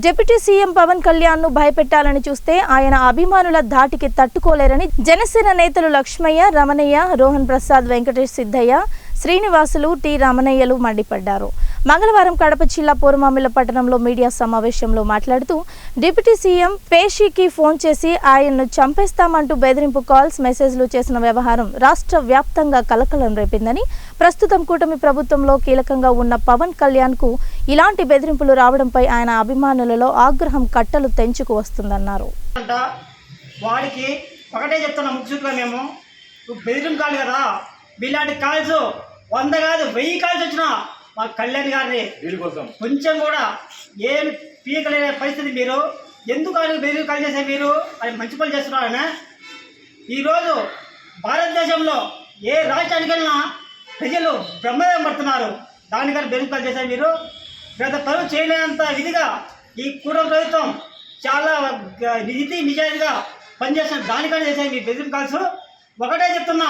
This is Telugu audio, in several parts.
డిప్యూటీ సీఎం పవన్ కళ్యాణ్ ను భయపెట్టాలని చూస్తే ఆయన అభిమానుల ధాటికి తట్టుకోలేరని జనసేన నేతలు లక్ష్మయ్య, రమణయ్య, రోహన్ ప్రసాద్, వెంకటేష్ సిద్ధయ్య, శ్రీనివాసులు, టి రమణయ్యలు మండిపడ్డారు. మంగళవారం కడప జిల్లా పూర్వమామిళ్ల పట్టణంలో మీడియా సమావేశంలో మాట్లాడుతూ డిప్యూటీ సీఎం పేషీకి ఫోన్ చేసి ఆయన్ను చంపేస్తామంటూ బెదిరింపు కాల్స్, మెసేజ్లు చేసిన వ్యవహారం రాష్ట్ర వ్యాప్తంగా కలకలం రేపిందని, ప్రస్తుతం కూటమి ప్రభుత్వంలో కీలకంగా ఉన్న పవన్ కళ్యాణ్ కు ఇలాంటి బెదిరింపులు రావడంపై ఆయన అభిమానులలో ఆగ్రహం కట్టలు తెంచుకు వస్తుందన్నారు. వాడికి ఒకటే చెప్తున్నా ముఖ్యంగా మేము బెదిరింపాలి కదా, ఇలాంటి కాల్స్ 100 కాదు 1000 కాల్స్ వచ్చినా మా కళ్యాణ్ గారిని కొంచెం కూడా ఏమి పీకలేని పరిస్థితి. మీరు ఎందుకు ఆయన బెదిరి కాల్ చేసే మీరు అది మంచి పనులు చేస్తున్నారనే. ఈరోజు భారతదేశంలో ఏ రాష్ట్రానికి వెళ్ళినా ప్రజలు బ్రహ్మదేవం పడుతున్నారు. దానికని బెదిరి కాల్ చేసే మీరు గత పనులు చేయలేనంత విధిగా ఈ కూటమి ప్రభుత్వం చాలా నిజాయితీగా పనిచేస్తున్న దానికని చేసే మీ బెదిరి కాల్స్. ఒకటే చెప్తున్నా,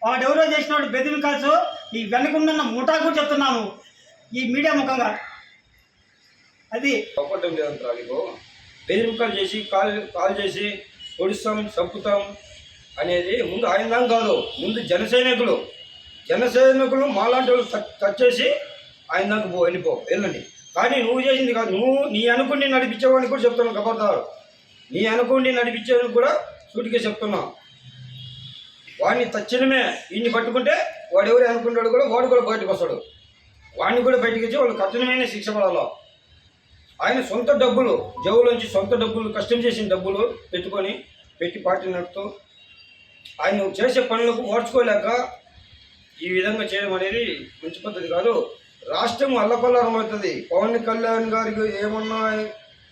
వాడెవరో చేసిన వాడు బెదిరి కాల్స్ ఈ వెనుకున్న ముఠా కూడా చెప్తున్నాము ఈ మీడియా ముఖంగా. అది ఒప్పటం లేదంటారా నీకు? బెదిరింపులు చేసి కాల్ చేసి పొడుస్తాం, చంపుతాం అనేది ముందు ఆయన దాకా కాదు, ముందు జనసైనికులు మాలాంటి వాళ్ళు టచ్ చేసి ఆయన దాకా వెళ్ళండి. కానీ నువ్వు చేసింది కాదు, నువ్వు నీ అనుకుండి నడిపించేవాడిని కూడా చెప్తున్నావు. కబర్దారు, నీ అనుకుండి నడిపించేవాడిని కూడా సూటిగా చెప్తున్నావు. వాడిని తక్షణమే ఇన్ని పట్టుకుంటే వాడు ఎవరు అనుకుంటాడు కూడా వాడు కూడా బయటకు వస్తాడు. వాడిని కూడా బయటకు వచ్చి వాళ్ళు కఠినమైన శిక్ష పడాలి. ఆయన సొంత డబ్బులు, జవులోంచి సొంత డబ్బులు, కష్టం చేసిన డబ్బులు పెట్టి పార్టీ నడుపుతూ ఆయన చేసే పనులకు ఓర్చుకోలేక ఈ విధంగా చేయడం అనేది మంచి పద్ధతి కాదు. రాష్ట్రం అల్లకల్లారం అవుతుంది. పవన్ కళ్యాణ్ గారికి ఏమన్నా